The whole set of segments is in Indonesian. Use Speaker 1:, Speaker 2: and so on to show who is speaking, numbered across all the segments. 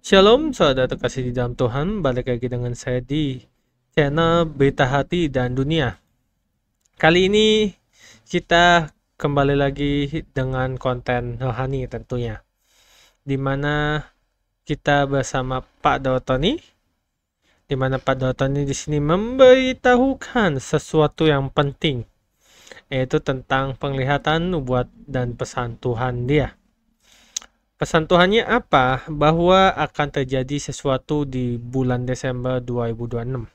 Speaker 1: Shalom, saudara terkasih di dalam Tuhan. Balik lagi dengan saya di channel Berita Hati dan Dunia. Kali ini kita kembali lagi dengan konten rohani tentunya, di mana kita bersama Pak Dotoni, di mana Pak Dotoni di sini memberitahukan sesuatu yang penting, yaitu tentang penglihatan nubuat dan pesan Tuhan dia. Pesan Tuhannya apa? Bahwa akan terjadi sesuatu di bulan Desember 2026.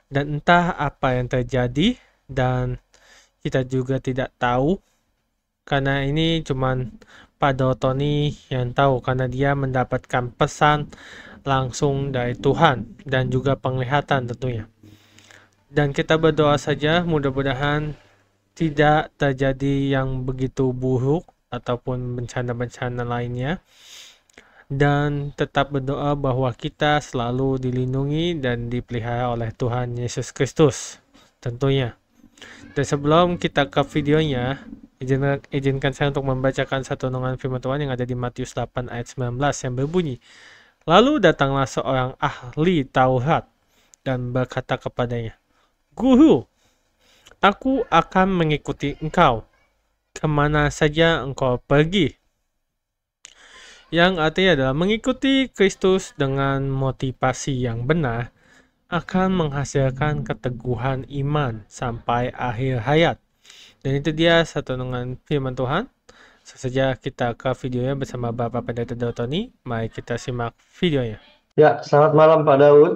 Speaker 1: Dan entah apa yang terjadi, dan kita juga tidak tahu, karena ini cuman Pak Dotoni yang tahu, karena dia mendapatkan pesan langsung dari Tuhan dan juga penglihatan tentunya. Dan kita berdoa saja mudah-mudahan tidak terjadi yang begitu buruk ataupun bencana-bencana lainnya, dan tetap berdoa bahwa kita selalu dilindungi dan dipelihara oleh Tuhan Yesus Kristus tentunya. Dan sebelum kita ke videonya, izinkan saya untuk membacakan satu renungan firman Tuhan yang ada di Matius 8 ayat 19 yang berbunyi, "Lalu datanglah seorang ahli Taurat dan berkata kepadanya, 'Guru, aku akan mengikuti engkau kemana saja engkau pergi.'" Yang artinya adalah mengikuti Kristus dengan motivasi yang benar akan menghasilkan keteguhan iman sampai akhir hayat. Dan itu dia satu dengan firman Tuhan. Saja kita ke videonya bersama Bapak Pendeta Dotoni. Mari kita simak videonya.
Speaker 2: Ya, selamat malam Pak Daud.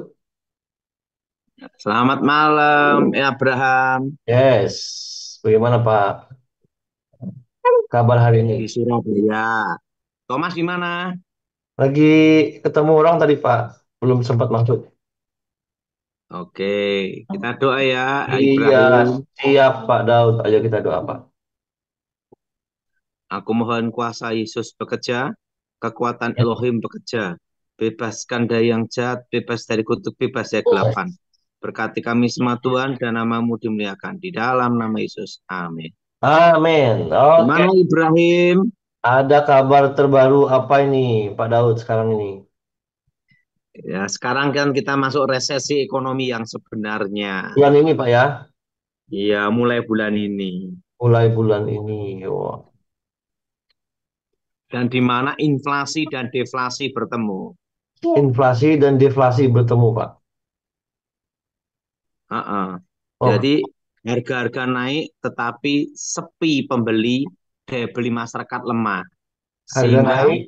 Speaker 3: Selamat malam, Abraham
Speaker 2: Yes, bagaimana Pak kabar hari ini?
Speaker 3: di Surabaya. Thomas gimana?
Speaker 2: Lagi ketemu orang tadi Pak, belum sempat masuk.
Speaker 3: Oke, kita doa ya,
Speaker 2: Iya,
Speaker 3: Ibrahim.
Speaker 2: siap Pak Daud. Ayo kita doa Pak.
Speaker 3: Aku mohon kuasa Yesus bekerja, kekuatan Elohim bekerja. Bebaskan dari yang jahat, bebas dari kutuk, bebas dari kegelapan. Berkati kami semua Tuhan dan namamu dimuliakan. Di dalam nama Yesus. Amin.
Speaker 2: Amin. Oke,
Speaker 3: Gimana Ibrahim?
Speaker 2: ada kabar terbaru apa ini Pak Daud sekarang ini?
Speaker 3: Ya, sekarang kan kita masuk resesi ekonomi yang sebenarnya.
Speaker 2: Bulan ini Pak ya,
Speaker 3: Iya, mulai bulan ini.
Speaker 2: mulai bulan ini. Wah.
Speaker 3: Dan di mana inflasi dan deflasi bertemu.
Speaker 2: Inflasi dan deflasi bertemu Pak.
Speaker 3: Uh-uh.
Speaker 2: Oh,
Speaker 3: Jadi harga-harga naik tetapi sepi pembeli, daya beli masyarakat lemah.
Speaker 2: harga
Speaker 3: Sehingga
Speaker 2: naik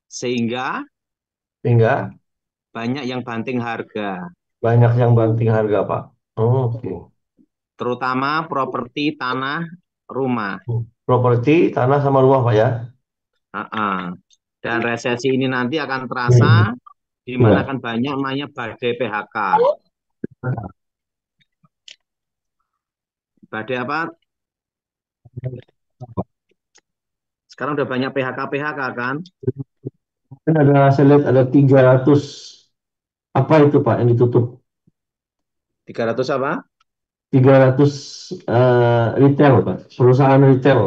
Speaker 3: sehingga
Speaker 2: sehingga
Speaker 3: banyak yang banting harga,
Speaker 2: banyak yang banting harga Pak. Oke.
Speaker 3: terutama properti tanah rumah.
Speaker 2: Properti, tanah sama rumah Pak ya.
Speaker 3: Uh-uh. Dan resesi ini nanti akan
Speaker 2: Hmm.
Speaker 3: terasa di mana
Speaker 2: Iya.
Speaker 3: akan banyak namanya badai PHK. Badai apa? Sekarang udah banyak PHK-PHK kan?
Speaker 2: Kan ada, saya lihat ada 300 apa itu Pak yang ditutup?
Speaker 3: 300 apa?
Speaker 2: 300 retail Pak, perusahaan retail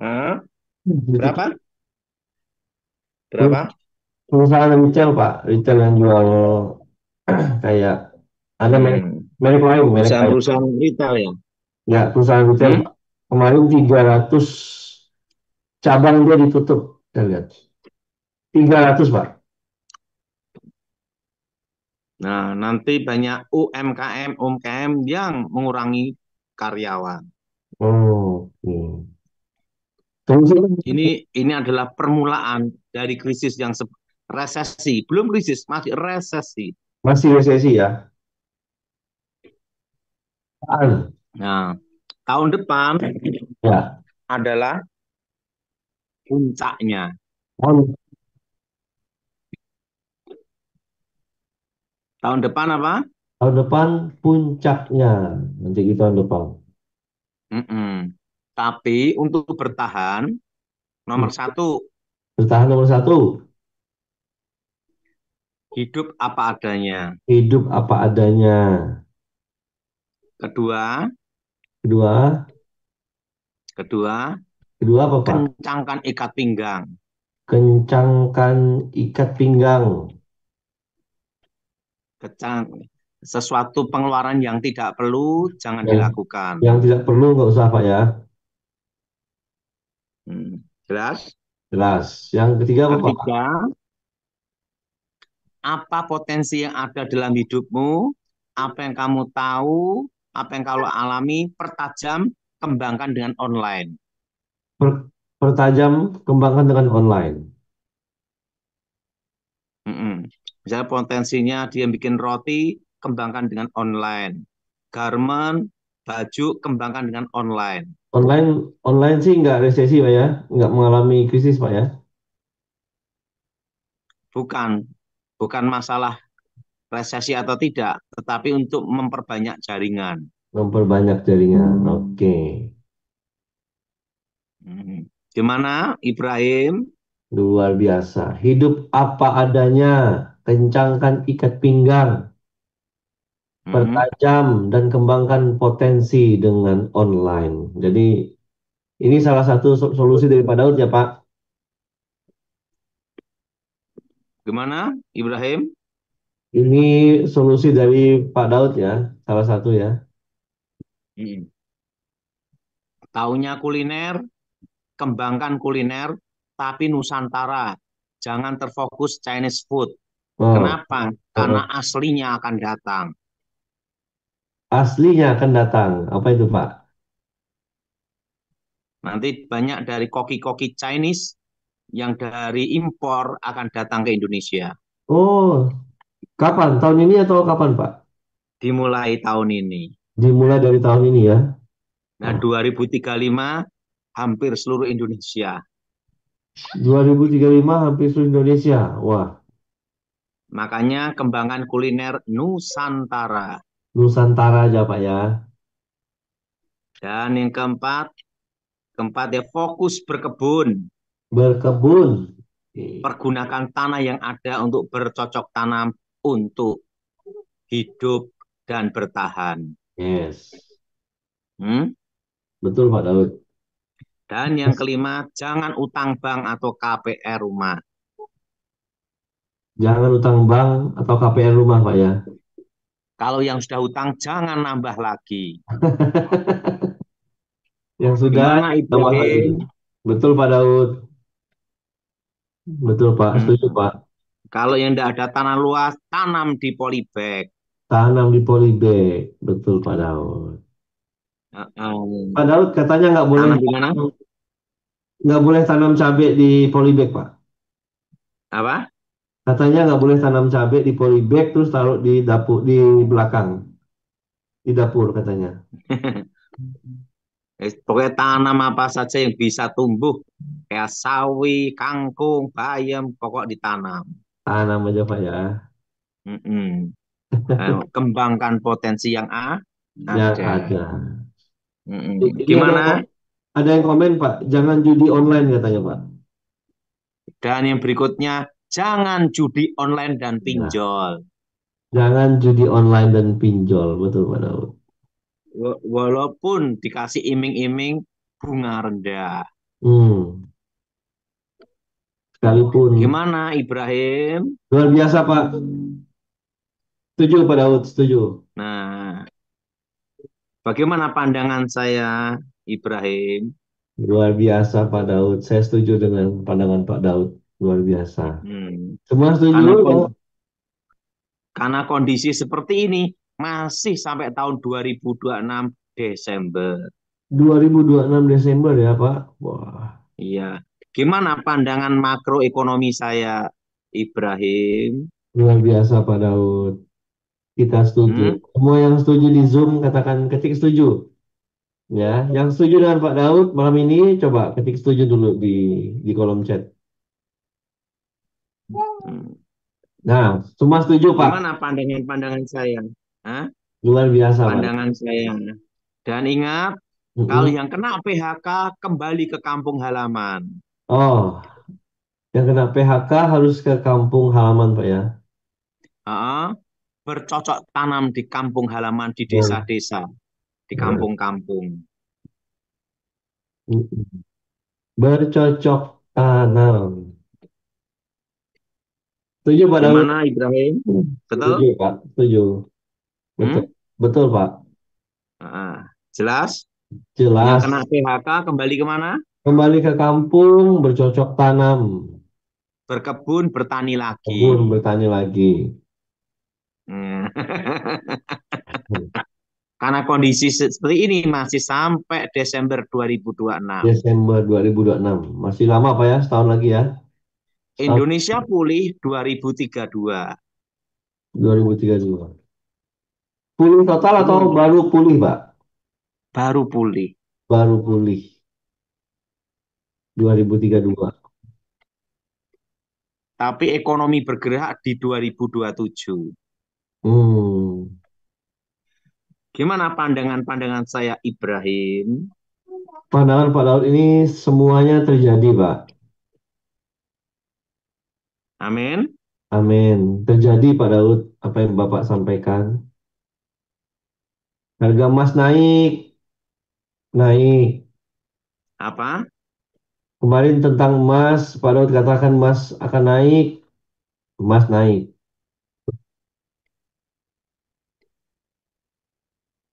Speaker 3: Hah?
Speaker 2: ditutup.
Speaker 3: Berapa? Berapa?
Speaker 2: Perusahaan retail Pak, retail yang jual kayak ada merek
Speaker 3: Hmm.
Speaker 2: merek lain, merek lain.
Speaker 3: Perusahaan-perusahaan retail ya.
Speaker 2: Ya, perusahaan retail
Speaker 3: Hmm?
Speaker 2: Pak. Kemarin 300 cabang dia ditutup, saya lihat. 300 Pak.
Speaker 3: Nah, nanti banyak UMKM yang mengurangi karyawan.
Speaker 2: Oh, oke. Terus
Speaker 3: Ini adalah permulaan dari krisis yang resesi, belum krisis, masih resesi.
Speaker 2: masih resesi ya?
Speaker 3: Nah, tahun depan
Speaker 2: Ya.
Speaker 3: adalah puncaknya.
Speaker 2: Tahun
Speaker 3: Tahun depan apa?
Speaker 2: tahun depan puncaknya nanti di tahun depan.
Speaker 3: Mm-mm. Tapi untuk bertahan, nomor satu,
Speaker 2: Bertahan nomor satu,
Speaker 3: hidup apa adanya.
Speaker 2: hidup apa adanya.
Speaker 3: Kedua,
Speaker 2: Kedua,
Speaker 3: kedua,
Speaker 2: kedua apa Pak?
Speaker 3: kencangkan ikat pinggang.
Speaker 2: Kencangkan ikat pinggang.
Speaker 3: Kecang. Sesuatu pengeluaran yang tidak perlu jangan
Speaker 2: Yang,
Speaker 3: dilakukan.
Speaker 2: yang tidak perlu nggak usah Pak ya.
Speaker 3: Jelas?
Speaker 2: Jelas. Yang ketiga apa Pak?
Speaker 3: Ketiga, apa potensi yang ada dalam hidupmu, apa yang kamu tahu, apa yang kamu alami, pertajam, kembangkan dengan online.
Speaker 2: Per- Pertajam, kembangkan dengan online.
Speaker 3: Misalnya potensinya dia bikin roti, kembangkan dengan online. Garment, baju, kembangkan dengan online.
Speaker 2: Online, online sih nggak resesi Pak ya, nggak mengalami krisis Pak ya.
Speaker 3: Bukan, bukan masalah resesi atau tidak, tetapi untuk memperbanyak jaringan.
Speaker 2: Memperbanyak jaringan. Oke.
Speaker 3: Gimana, Ibrahim?
Speaker 2: Luar biasa. Hidup apa adanya. Kencangkan ikat pinggang.
Speaker 3: Hmm,
Speaker 2: Pertajam dan kembangkan potensi dengan online. Jadi ini salah satu solusi dari Pak Daud ya Pak.
Speaker 3: Gimana, Ibrahim?
Speaker 2: Ini solusi dari Pak Daud ya, salah satu ya.
Speaker 3: Hmm. Taunya kuliner, kembangkan kuliner, tapi Nusantara. Jangan terfokus Chinese food.
Speaker 2: Oh,
Speaker 3: Kenapa? Karena
Speaker 2: oh.
Speaker 3: aslinya akan datang.
Speaker 2: Aslinya akan datang. Apa itu Pak?
Speaker 3: Nanti banyak dari koki-koki Chinese yang dari impor akan datang ke Indonesia.
Speaker 2: Oh, kapan? Tahun ini atau kapan Pak?
Speaker 3: Dimulai tahun ini.
Speaker 2: Dimulai dari tahun ini ya.
Speaker 3: Nah,
Speaker 2: Oh,
Speaker 3: 2035 hampir seluruh Indonesia.
Speaker 2: 2035 hampir seluruh Indonesia. Wah,
Speaker 3: Makanya kembangan kuliner Nusantara.
Speaker 2: Nusantara aja Pak ya.
Speaker 3: Dan yang keempat ya fokus berkebun.
Speaker 2: Berkebun.
Speaker 3: Pergunakan tanah yang ada untuk bercocok tanam untuk hidup dan bertahan.
Speaker 2: Yes,
Speaker 3: Hmm?
Speaker 2: betul Pak Daud.
Speaker 3: Dan yang kelima, jangan utang bank atau KPR rumah.
Speaker 2: Jangan utang bank atau KPR rumah Pak ya.
Speaker 3: Kalau yang sudah utang, jangan nambah lagi.
Speaker 2: Yang sudah
Speaker 3: Gimana
Speaker 2: tambah lagi.
Speaker 3: Ibrahim?
Speaker 2: Betul Pak Daud. Betul Pak,
Speaker 3: Hmm.
Speaker 2: setuju Pak.
Speaker 3: Kalau yang tidak ada tanah luas, tanam di polybag.
Speaker 2: Tanam di polybag. Betul Pak Daud. Pak
Speaker 3: Uh,
Speaker 2: Daud katanya
Speaker 3: tanam di mana?
Speaker 2: nggak boleh tanam cabai di polybag Pak.
Speaker 3: Apa?
Speaker 2: Katanya nggak boleh tanam cabai di polybag terus taruh di dapur di belakang di dapur katanya.
Speaker 3: Pokoknya tanam apa saja yang bisa tumbuh. Kayak sawi, kangkung, bayam, pokok ditanam.
Speaker 2: Tanam aja Pak ya.
Speaker 3: Mm-mm. Kembangkan potensi yang
Speaker 2: Yang
Speaker 3: ada.
Speaker 2: ada.
Speaker 3: Mm-mm.
Speaker 2: Ini
Speaker 3: Gimana?
Speaker 2: ada yang komen Pak, jangan judi online katanya Pak.
Speaker 3: Dan yang berikutnya, jangan judi online dan
Speaker 2: Nah,
Speaker 3: pinjol.
Speaker 2: jangan judi online dan pinjol, betul Pak Daud.
Speaker 3: Walaupun dikasih iming-iming bunga rendah.
Speaker 2: Hmm, sekalipun
Speaker 3: Gimana Ibrahim?
Speaker 2: luar biasa Pak. Setuju Pak Daud, setuju.
Speaker 3: Nah, bagaimana pandangan saya Ibrahim?
Speaker 2: Luar biasa Pak Daud. Saya setuju dengan pandangan Pak Daud. Luar biasa.
Speaker 3: Hmm,
Speaker 2: Semua setuju
Speaker 3: karena
Speaker 2: ya.
Speaker 3: karena kondisi seperti ini masih sampai tahun 2026 Desember.
Speaker 2: 2026 Desember ya Pak. Wah,
Speaker 3: Iya. Gimana pandangan makroekonomi saya Ibrahim?
Speaker 2: luar biasa Pak Daud. Kita setuju.
Speaker 3: Hmm?
Speaker 2: Semua yang setuju di Zoom katakan ketik setuju. Ya, yang setuju dengan Pak Daud malam ini coba ketik setuju dulu di kolom chat.
Speaker 3: Hmm.
Speaker 2: Nah, semua setuju Pak.
Speaker 3: Gimana pandangan-pandangan saya? Hah?
Speaker 2: Luar biasa Pak.
Speaker 3: Pandangan saya. Dan ingat, kalau
Speaker 2: Mm-mm.
Speaker 3: yang kena PHK kembali ke kampung halaman.
Speaker 2: Oh, yang kena PHK harus ke kampung halaman Pak ya.
Speaker 3: Ah, bercocok tanam di kampung halaman, di
Speaker 2: Boleh.
Speaker 3: desa-desa, di
Speaker 2: Boleh.
Speaker 3: kampung-kampung.
Speaker 2: Mm-mm. Bercocok tanam. Setuju Pak Daud?
Speaker 3: Gimana Ibrahim? Betul?
Speaker 2: Setuju Pak, setuju. Betul,
Speaker 3: Hmm?
Speaker 2: betul Pak.
Speaker 3: Jelas? Yang
Speaker 2: Jelas.
Speaker 3: kena PHK kembali kemana?
Speaker 2: Kembali ke kampung, bercocok tanam,
Speaker 3: Berkebun, bertani lagi.
Speaker 2: kebun bertani lagi.
Speaker 3: Hmm. Karena kondisi seperti ini masih sampai Desember 2026.
Speaker 2: Desember 2026. Masih lama Pak ya, setahun lagi ya. Setahun
Speaker 3: Indonesia pulih 2032.
Speaker 2: 2032. Pulih total atau
Speaker 3: Gimana?
Speaker 2: baru pulih Pak?
Speaker 3: Baru pulih.
Speaker 2: Baru pulih 2032.
Speaker 3: Tapi ekonomi bergerak di 2027.
Speaker 2: Hmm.
Speaker 3: Gimana pandangan-pandangan saya Ibrahim?
Speaker 2: Pandangan Pak Daud ini semuanya terjadi Pak.
Speaker 3: Amin.
Speaker 2: Amin. Terjadi Pak Daud apa yang Bapak sampaikan. Harga emas naik, naik.
Speaker 3: Apa?
Speaker 2: Kemarin tentang emas, Pak Daud katakan emas akan naik, emas naik.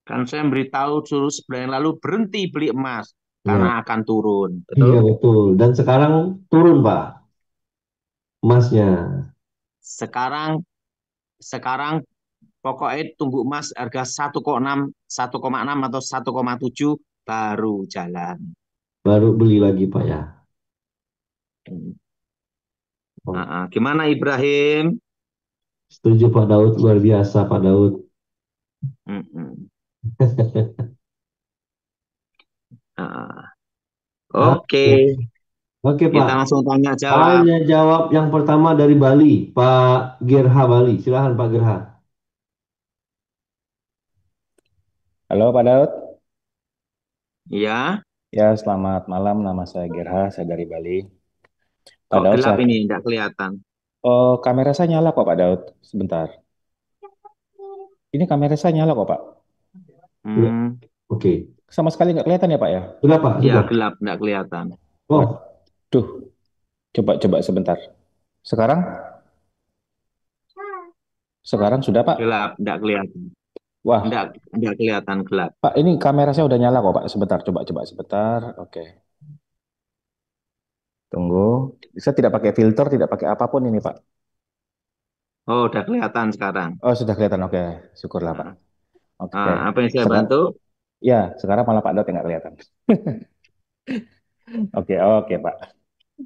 Speaker 3: Kan saya memberitahu suruh sebulan yang lalu berhenti beli emas karena
Speaker 2: Ya,
Speaker 3: akan turun.
Speaker 2: iya
Speaker 3: Betul?
Speaker 2: betul. Dan sekarang turun Pak, emasnya.
Speaker 3: Sekarang sekarang pokoknya tunggu emas harga 1,6 atau 1,7 baru jalan.
Speaker 2: Baru beli lagi Pak ya. Oh,
Speaker 3: Gimana Ibrahim?
Speaker 2: setuju Pak Daud, luar biasa Pak Daud.
Speaker 3: Mm-mm. Ah, Oke,
Speaker 2: Oke, oke
Speaker 3: kita
Speaker 2: Pak.
Speaker 3: langsung tanya jawab.
Speaker 2: Tanya jawab yang pertama dari Bali, Pak Gerha Bali. Silahkan Pak Gerha.
Speaker 4: Halo Pak Daud,
Speaker 3: Ya,
Speaker 4: ya selamat malam. Nama saya Gerha, saya dari Bali. Pak
Speaker 3: kok
Speaker 4: Daud,
Speaker 3: gelap ini, tidak kelihatan.
Speaker 4: oh kamera saya nyala kok Pak Daud. Sebentar, ini kamera saya nyala kok Pak.
Speaker 2: Sudah.
Speaker 3: Hmm,
Speaker 2: Oke.
Speaker 4: Sama sekali nggak kelihatan ya Pak ya?
Speaker 2: Sudah Pak,
Speaker 3: ya
Speaker 2: sudah.
Speaker 3: gelap, tidak kelihatan.
Speaker 2: Oh,
Speaker 4: Waduh, coba sebentar. Sekarang, sekarang sudah Pak.
Speaker 3: Gelap, tidak kelihatan. Tidak,
Speaker 4: Wah,
Speaker 3: tidak kelihatan gelap.
Speaker 4: Pak ini kamera saya udah nyala kok Pak. Sebentar, coba sebentar. Oke, tunggu. Saya tidak pakai filter, tidak pakai apapun ini Pak.
Speaker 3: Oh, udah kelihatan sekarang.
Speaker 4: Oh sudah kelihatan, oke. Syukurlah Pak.
Speaker 3: Nah,
Speaker 4: Oke,
Speaker 3: apa yang saya
Speaker 4: sekarang,
Speaker 3: bantu?
Speaker 4: ya sekarang malah Pak Daud yang nggak kelihatan. Oke Pak.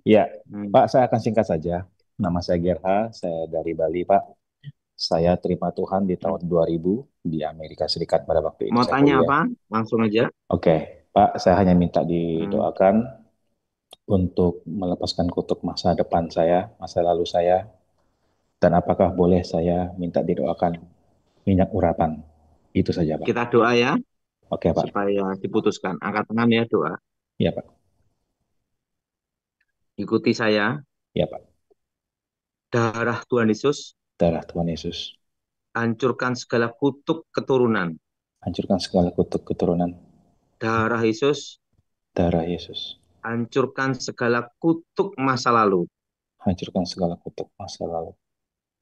Speaker 4: Ya,
Speaker 3: Hmm.
Speaker 4: Pak, saya akan singkat saja. Nama saya Gerha, saya dari Bali, Pak. Saya terima Tuhan di tahun 2000 di Amerika Serikat pada waktu itu
Speaker 3: Mau
Speaker 4: saya
Speaker 3: tanya
Speaker 4: kuliah.
Speaker 3: apa? Langsung aja.
Speaker 4: Oke, Pak, saya hanya minta
Speaker 3: Hmm.
Speaker 4: didoakan untuk melepaskan kutuk masa depan saya, masa lalu saya, dan apakah boleh saya minta didoakan minyak urapan? Itu saja, Pak.
Speaker 3: Kita doa ya,
Speaker 4: Oke, Pak.
Speaker 3: supaya diputuskan. Angkat tangan ya doa.
Speaker 4: Iya, Pak.
Speaker 3: Ikuti saya.
Speaker 4: Iya, Pak.
Speaker 3: Darah Tuhan Yesus,
Speaker 4: Darah Tuhan Yesus,
Speaker 3: hancurkan segala kutuk keturunan.
Speaker 4: hancurkan segala kutuk keturunan.
Speaker 3: Darah Yesus,
Speaker 4: Darah Yesus,
Speaker 3: hancurkan segala kutuk masa lalu.
Speaker 4: hancurkan segala kutuk masa lalu.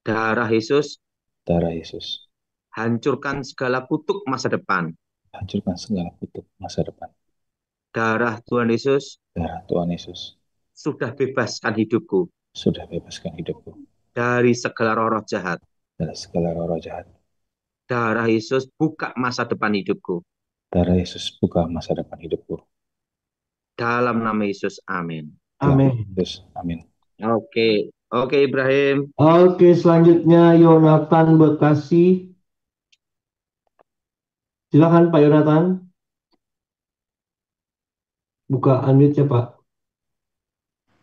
Speaker 3: Darah Yesus,
Speaker 4: Darah Yesus,
Speaker 3: hancurkan segala kutuk masa depan.
Speaker 4: hancurkan segala kutuk masa depan.
Speaker 3: Darah Tuhan Yesus,
Speaker 4: Darah Tuhan Yesus
Speaker 3: sudah bebaskan hidupku
Speaker 4: sudah bebaskan hidupku
Speaker 3: dari segala roh-roh jahat.
Speaker 4: dari segala roh jahat.
Speaker 3: Darah Yesus, buka masa depan hidupku.
Speaker 4: Darah Yesus buka masa depan hidupku.
Speaker 3: Dalam nama Yesus, amin.
Speaker 4: Dalam
Speaker 2: amin.
Speaker 4: Yesus, amin.
Speaker 3: Oke, oke Ibrahim.
Speaker 2: Oke, selanjutnya Yonatan Bekasi. Silakan Pak Yonatan. Buka unmute ya Pak.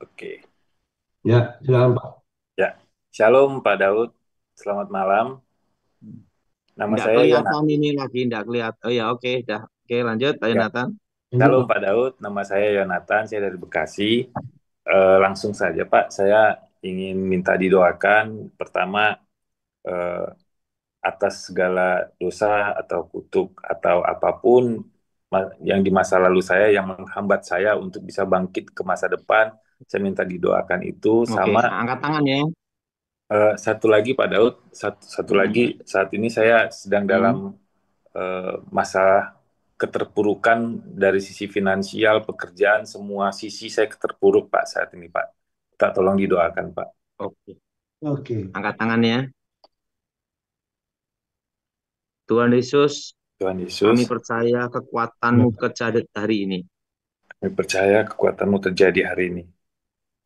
Speaker 5: Oke,
Speaker 2: Ya, silakan Pak.
Speaker 5: ya. Shalom Pak Daud, selamat malam. Nama
Speaker 3: Tidak
Speaker 5: saya
Speaker 3: kelihatan
Speaker 5: Yonatan.
Speaker 3: ini lagi, tidak kelihatan. Oh ya, oke, dah. Oke, lanjut, Pak
Speaker 5: Ya.
Speaker 3: Yonatan.
Speaker 2: Lanjut,
Speaker 5: Shalom
Speaker 2: Pak.
Speaker 5: Pak Daud, nama saya Yonatan, saya dari Bekasi. Langsung saja Pak, saya ingin minta didoakan pertama atas segala dosa atau kutuk atau apapun yang di masa lalu saya yang menghambat saya untuk bisa bangkit ke masa depan. Saya minta didoakan itu
Speaker 3: Oke,
Speaker 5: sama
Speaker 3: angkat tangan ya.
Speaker 5: Satu lagi Pak Daud, satu lagi saat ini saya sedang dalam masalah keterpurukan dari sisi finansial, pekerjaan, semua sisi saya keterpuruk Pak saat ini Pak. Tak tolong didoakan Pak.
Speaker 3: Oke,
Speaker 2: Oke.
Speaker 3: angkat tangannya. Tuhan Yesus,
Speaker 5: Tuhan
Speaker 3: kami
Speaker 5: Yesus,
Speaker 3: percaya kekuatan-Mu bekerja hari ini.
Speaker 5: kami percaya kekuatan-Mu terjadi hari ini.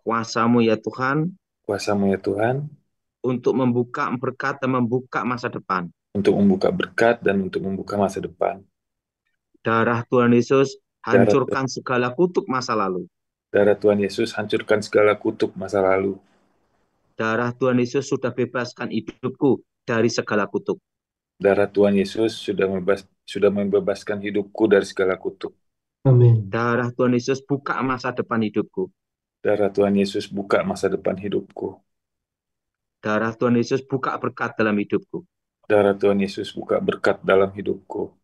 Speaker 3: Kuasa-Mu ya Tuhan,
Speaker 5: Kuasa-Mu ya Tuhan,
Speaker 3: untuk membuka berkat dan membuka masa depan.
Speaker 5: untuk membuka berkat dan untuk membuka masa depan.
Speaker 3: Darah Tuhan Yesus,
Speaker 5: Darah,
Speaker 3: hancurkan segala kutuk masa lalu.
Speaker 5: darah Tuhan Yesus hancurkan segala kutuk masa lalu.
Speaker 3: Darah Tuhan Yesus sudah bebaskan hidupku dari segala kutuk.
Speaker 5: Darah Tuhan Yesus sudah membebaskan hidupku dari segala kutuk.
Speaker 2: Amin.
Speaker 3: Darah Tuhan Yesus buka masa depan hidupku.
Speaker 5: Darah Tuhan Yesus buka masa depan hidupku.
Speaker 3: Darah Tuhan Yesus buka berkat dalam hidupku.
Speaker 5: Darah Tuhan Yesus buka berkat dalam hidupku.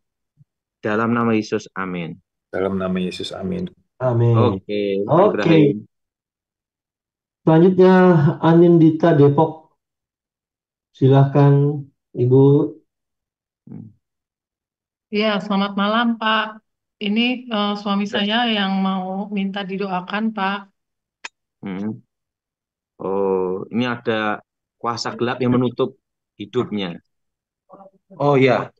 Speaker 3: Dalam nama Yesus, amin.
Speaker 5: Dalam nama Yesus, amin.
Speaker 2: Amin.
Speaker 3: Oke,
Speaker 2: Oke.
Speaker 3: Ibrahim.
Speaker 2: Selanjutnya Anindita Depok. Silahkan Ibu.
Speaker 6: Ya, selamat malam, Pak. Ini suami saya yang mau minta didoakan, Pak.
Speaker 3: Hmm. Oh, ini ada kuasa gelap yang menutup hidupnya.
Speaker 2: Oh ya.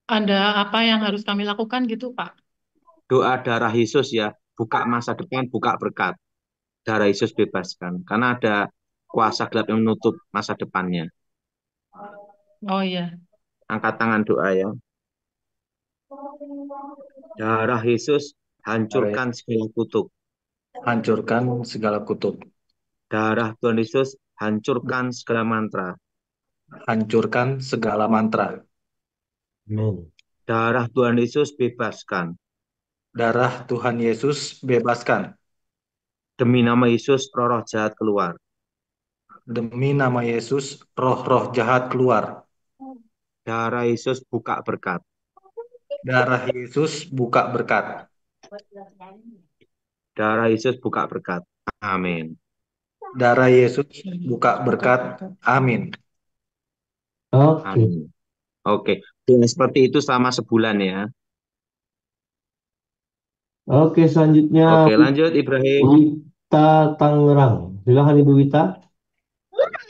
Speaker 6: Ada apa yang harus kami lakukan gitu, Pak?
Speaker 3: Doa darah Yesus ya, buka masa depan, buka berkat. Darah Yesus bebaskan. Karena ada kuasa gelap yang menutup masa depannya.
Speaker 6: Oh iya.
Speaker 3: Angkat tangan doa ya. Darah Yesus, hancurkan segala kutuk.
Speaker 7: Hancurkan segala kutuk.
Speaker 3: Darah Tuhan Yesus, hancurkan segala mantra.
Speaker 7: Hancurkan segala mantra.
Speaker 2: Amin.
Speaker 3: Darah Tuhan Yesus, bebaskan.
Speaker 7: Darah Tuhan Yesus bebaskan.
Speaker 3: Demi nama Yesus, roh-roh jahat keluar.
Speaker 7: Demi nama Yesus, roh-roh jahat keluar.
Speaker 3: Darah Yesus, buka berkat.
Speaker 7: Darah Yesus buka berkat.
Speaker 3: Darah Yesus, buka berkat. Amin.
Speaker 7: Darah Yesus buka berkat. Amin.
Speaker 2: Oke.
Speaker 3: Amin. Oke, dengan seperti itu selama sebulan ya.
Speaker 2: Oke, selanjutnya
Speaker 3: Oke, lanjut Ibrahim.
Speaker 2: Wita Tangerang. Silahkan Ibu Wita.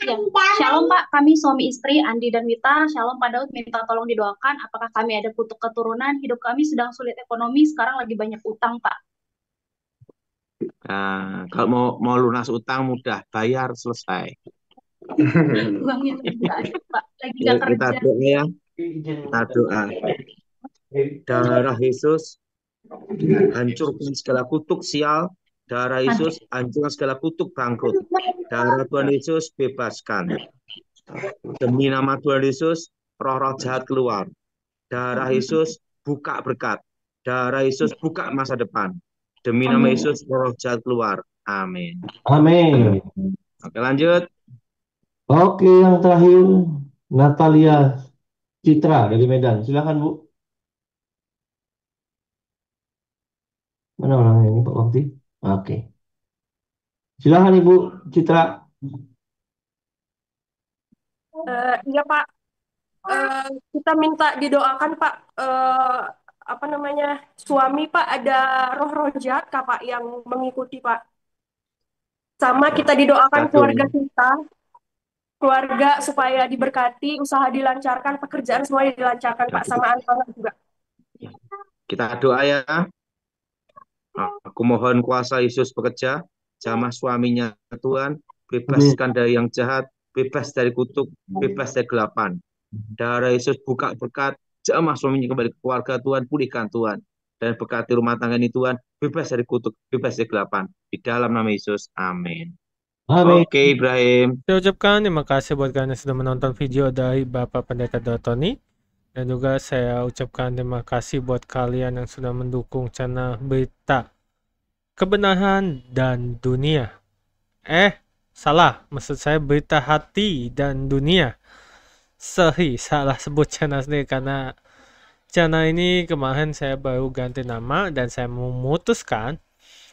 Speaker 8: Ya, Shalom Pak, kami suami istri Andi dan Wita. Shalom Pak Daud, minta tolong didoakan. Apakah kami ada kutuk keturunan? Hidup kami sedang sulit ekonomi, sekarang lagi banyak utang Pak.
Speaker 3: Nah, kalau mau lunas utang mudah, bayar selesai.
Speaker 8: Uangnya lagi nggak ada Pak, lagi nggak
Speaker 3: Kita
Speaker 8: kerja.
Speaker 3: doa ya. Kita doa. Darah Yesus, hancurkan segala kutuk sial. Darah Yesus, hancurkan segala kutuk bangkrut. Darah Tuhan Yesus, bebaskan. Demi nama Tuhan Yesus, roh-roh jahat keluar. Darah Yesus, buka berkat. Darah Yesus, buka masa depan. Demi nama Yesus, roh jahat keluar. Amin.
Speaker 2: Amin.
Speaker 3: Oke, lanjut.
Speaker 2: Oke, yang terakhir Natalia Citra dari Medan. Silahkan Bu. Mana orangnya ini Pak Bakti? Oke. Silahkan Ibu Citra.
Speaker 9: Iya Pak, kita minta didoakan Pak, apa namanya, suami Pak ada roh-roh jahat Kak Pak yang mengikuti Pak. Sama kita didoakan keluarga supaya diberkati, usaha dilancarkan, pekerjaan semuanya dilancarkan Pak, sama anak-anak juga.
Speaker 3: Kita doa ya. Aku mohon kuasa Yesus bekerja, jamah suaminya Tuhan, bebaskan dari yang jahat, bebas dari kutuk, bebas dari kegelapan. Darah Yesus buka berkat, jamah suaminya kembali ke keluarga Tuhan, pulihkan Tuhan. Dan berkati rumah tangga ini Tuhan, bebas dari kutuk, bebas dari kegelapan. Di dalam nama Yesus, amin.
Speaker 2: Amin.
Speaker 3: Oke Ibrahim.
Speaker 1: Saya ucapkan terima kasih buat kalian yang sudah menonton video dari Bapak Pendeta Dotoni. Dan juga saya ucapkan terima kasih buat kalian yang sudah mendukung channel Berita Kebenaran dan Dunia. Salah, maksud saya Berita Hati dan Dunia. Salah sebut channel sendiri karena channel ini kemarin saya baru ganti nama dan saya memutuskan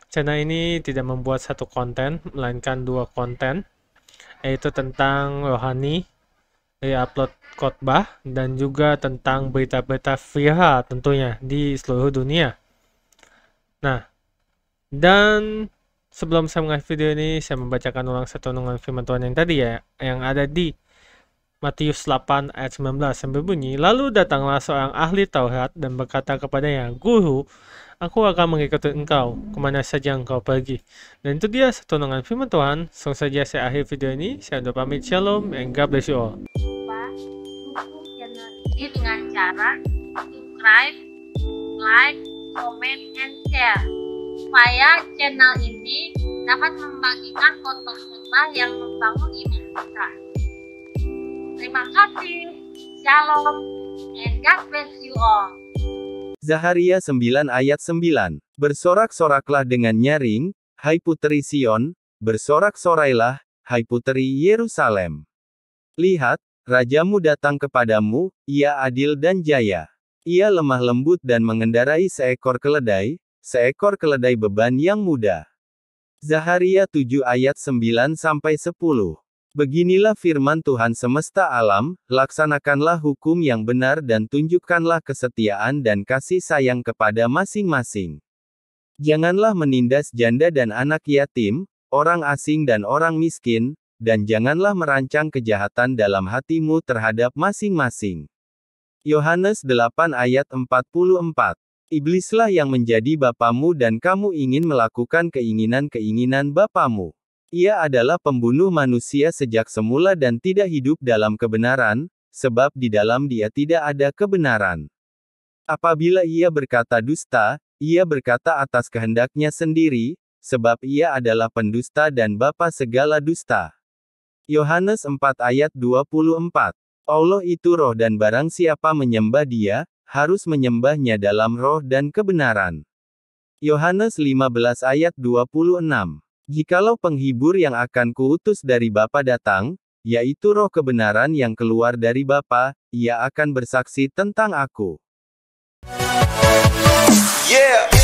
Speaker 1: channel ini tidak membuat satu konten, melainkan dua konten. yaitu tentang rohani, upload khotbah, dan juga tentang berita-berita viral tentunya di seluruh dunia. Nah, dan sebelum saya mengakhiri video ini, saya membacakan ulang satu renungan firman Tuhan yang tadi ya, yang ada di Matius 8 ayat 19 yang berbunyi, "Lalu datanglah seorang ahli Taurat dan berkata kepadanya, Guru, aku akan mengikuti engkau kemana saja engkau pergi." Dan itu dia satu renungan firman Tuhan. Langsung saja saya akhiri video ini. Saya udah pamit, shalom, and God bless you all.
Speaker 10: Dukung channel ini dengan cara subscribe, like, comment, and share supaya channel ini dapat membagikan konten-konten yang membangun iman kita. Terima kasih. Shalom and God bless you all.
Speaker 11: Zaharia 9 ayat 9. Bersorak-soraklah dengan nyaring, hai puteri Sion, bersorak-sorailah, hai puteri Yerusalem. Lihat, rajamu datang kepadamu, ia adil dan jaya. Ia lemah lembut dan mengendarai seekor keledai beban yang mudah. Zaharia 7 ayat 9-10. Beginilah firman Tuhan semesta alam, laksanakanlah hukum yang benar dan tunjukkanlah kesetiaan dan kasih sayang kepada masing-masing. Janganlah menindas janda dan anak yatim, orang asing dan orang miskin, dan janganlah merancang kejahatan dalam hatimu terhadap masing-masing. Yohanes 8 ayat 44. Iblislah yang menjadi bapamu dan kamu ingin melakukan keinginan-keinginan bapamu. Ia adalah pembunuh manusia sejak semula dan tidak hidup dalam kebenaran, sebab di dalam dia tidak ada kebenaran. Apabila ia berkata dusta, ia berkata atas kehendaknya sendiri, sebab ia adalah pendusta dan bapa segala dusta. Yohanes 4 ayat 24. Allah itu roh dan barang siapa menyembah dia, harus menyembahnya dalam roh dan kebenaran. Yohanes 15 ayat 26. Jikalau penghibur yang akan kuutus dari Bapa datang, yaitu roh kebenaran yang keluar dari Bapa, ia akan bersaksi tentang aku.
Speaker 12: Yeah.